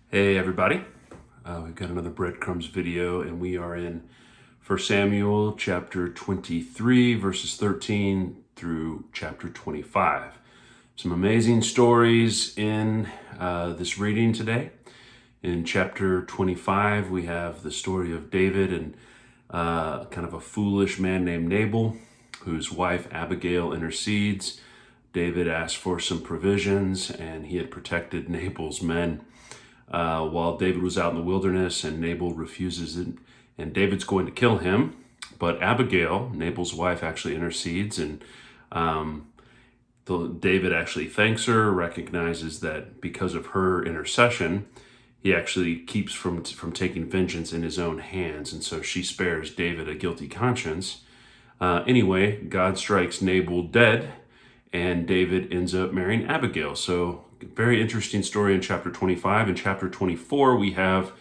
Hey everybody, we've got another breadcrumbs video and we are in 1 Samuel chapter 23 verses 13 through chapter 25. Some amazing stories in this reading today. In chapter 25 we have the story of David and kind of a foolish man named Nabal whose wife Abigail intercedes. David asks for some provisions and he had protected Nabal's men while David was out in the wilderness, and Nabal refuses it, and David's going to kill him. But Abigail, Nabal's wife, actually intercedes, and David actually thanks her, recognizes that because of her intercession, he actually keeps from taking vengeance in his own hands, and so she spares David a guilty conscience. Anyway, God strikes Nabal dead, and David ends up marrying Abigail. So very interesting story in chapter 25. In chapter 24, we have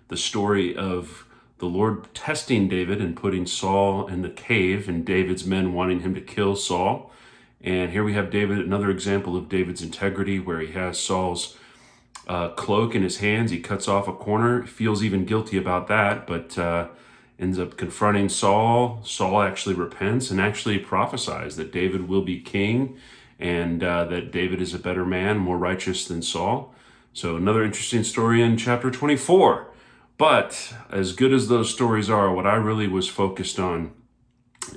the story of the Lord testing David and putting Saul in the cave and David's men wanting him to kill Saul. And here we have David, another example of David's integrity, where he has Saul's cloak in his hands. He cuts off a corner, feels even guilty about that, but ends up confronting Saul. Saul actually repents and actually prophesies that David will be king and that David is a better man, more righteous than Saul. So another interesting story in chapter 24. But as good as those stories are, what I really was focused on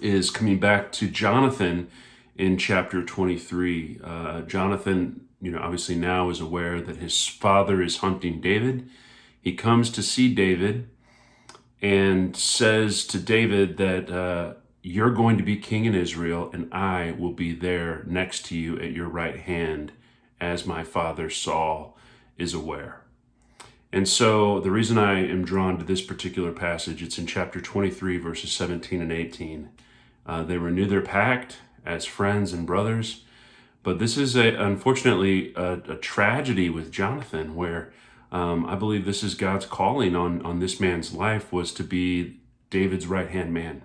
is coming back to Jonathan in chapter 23. Jonathan, obviously now is aware that his father is hunting David. He comes to see David and says to David that you're going to be king in Israel, and I will be there next to you at your right hand, as my father Saul is aware. And so the reason I am drawn to this particular passage, it's in chapter 23, verses 17 and 18. They renew their pact as friends and brothers, but this is unfortunately a tragedy with Jonathan, where I believe this is God's calling on this man's life, was to be David's right-hand man.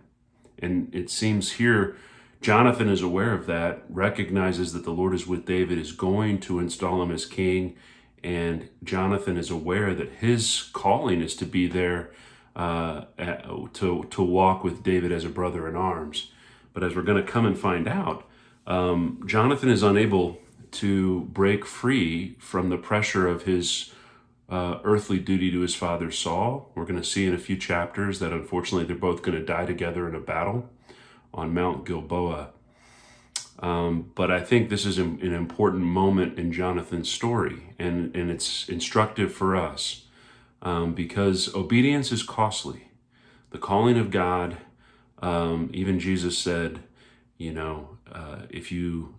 And it seems here Jonathan is aware of that, recognizes that the Lord is with David, is going to install him as king, and Jonathan is aware that his calling is to be there to walk with David as a brother in arms. But as we're going to come and find out, Jonathan is unable to break free from the pressure of his earthly duty to his father Saul. We're going to see in a few chapters that unfortunately they're both going to die together in a battle on Mount Gilboa. But I think this is an important moment in Jonathan's story, and it's instructive for us because obedience is costly. The calling of God, even Jesus said, if you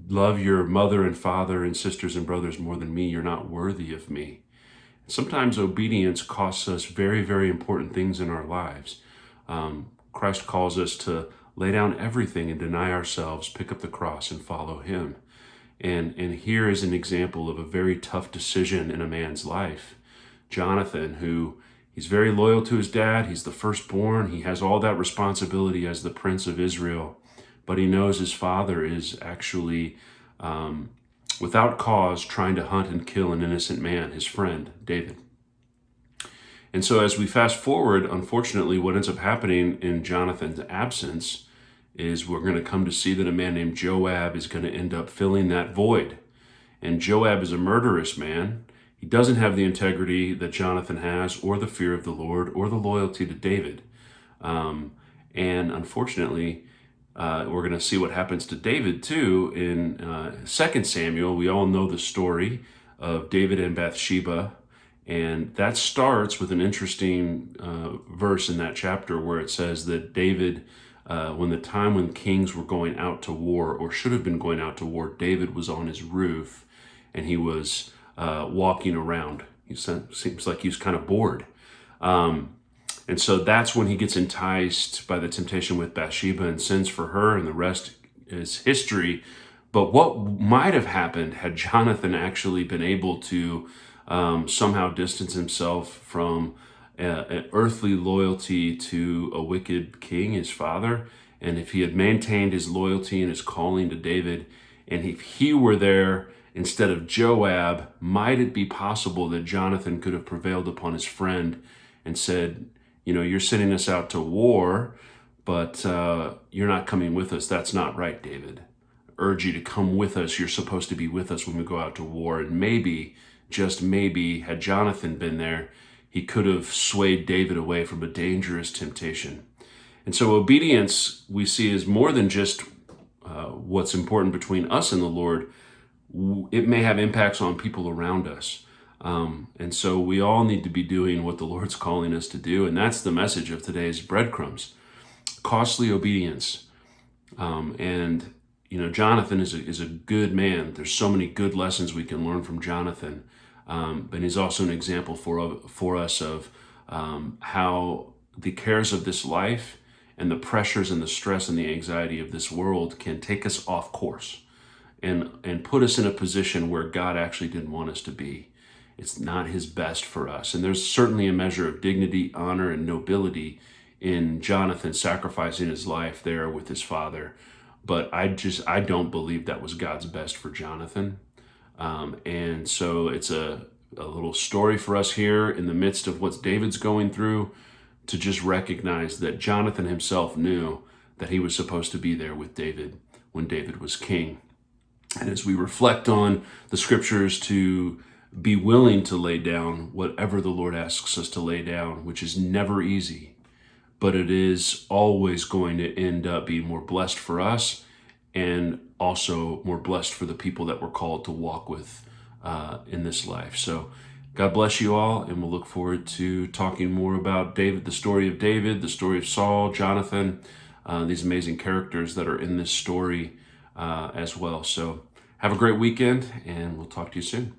love your mother and father and sisters and brothers more than me, you're not worthy of me. Sometimes obedience costs us very, very important things in our lives. Christ calls us to lay down everything and deny ourselves, pick up the cross and follow him. And here is an example of a very tough decision in a man's life. Jonathan, who he's very loyal to his dad, he's the firstborn, he has all that responsibility as the prince of Israel, but he knows his father is actually without cause trying to hunt and kill an innocent man, his friend, David. And so as we fast forward, unfortunately, what ends up happening in Jonathan's absence is we're going to come to see that a man named Joab is going to end up filling that void. And Joab is a murderous man. He doesn't have the integrity that Jonathan has, or the fear of the Lord, or the loyalty to David. And unfortunately, we're going to see what happens to David too in 2 Samuel. We all know the story of David and Bathsheba, and that starts with an interesting verse in that chapter where it says that David, when kings were going out to war, or should have been going out to war, David was on his roof and he was walking around. Seems like he was kind of bored. And so that's when he gets enticed by the temptation with Bathsheba and sins for her, and the rest is history. But what might have happened had Jonathan actually been able to somehow distance himself from an earthly loyalty to a wicked king, his father, and if he had maintained his loyalty and his calling to David, and if he were there instead of Joab, might it be possible that Jonathan could have prevailed upon his friend and said, you're sending us out to war, but you're not coming with us. That's not right, David. I urge you to come with us. You're supposed to be with us when we go out to war. And maybe, just maybe, had Jonathan been there, he could have swayed David away from a dangerous temptation. And so obedience, we see, is more than just what's important between us and the Lord. It may have impacts on people around us. And so we all need to be doing what the Lord's calling us to do. And that's the message of today's breadcrumbs. Costly obedience. And Jonathan is a good man. There's so many good lessons we can learn from Jonathan. And he's also an example for us of how the cares of this life and the pressures and the stress and the anxiety of this world can take us off course and put us in a position where God actually didn't want us to be. It's not his best for us. And there's certainly a measure of dignity, honor, and nobility in Jonathan sacrificing his life there with his father. But I don't believe that was God's best for Jonathan. And so it's a little story for us here in the midst of what David's going through, to just recognize that Jonathan himself knew that he was supposed to be there with David when David was king. And as we reflect on the scriptures, to be willing to lay down whatever the Lord asks us to lay down, which is never easy, but it is always going to end up being more blessed for us and also more blessed for the people that we're called to walk with in this life. So God bless you all, and we'll look forward to talking more about David, the story of David, the story of Saul, Jonathan, these amazing characters that are in this story as well. So have a great weekend, and we'll talk to you soon.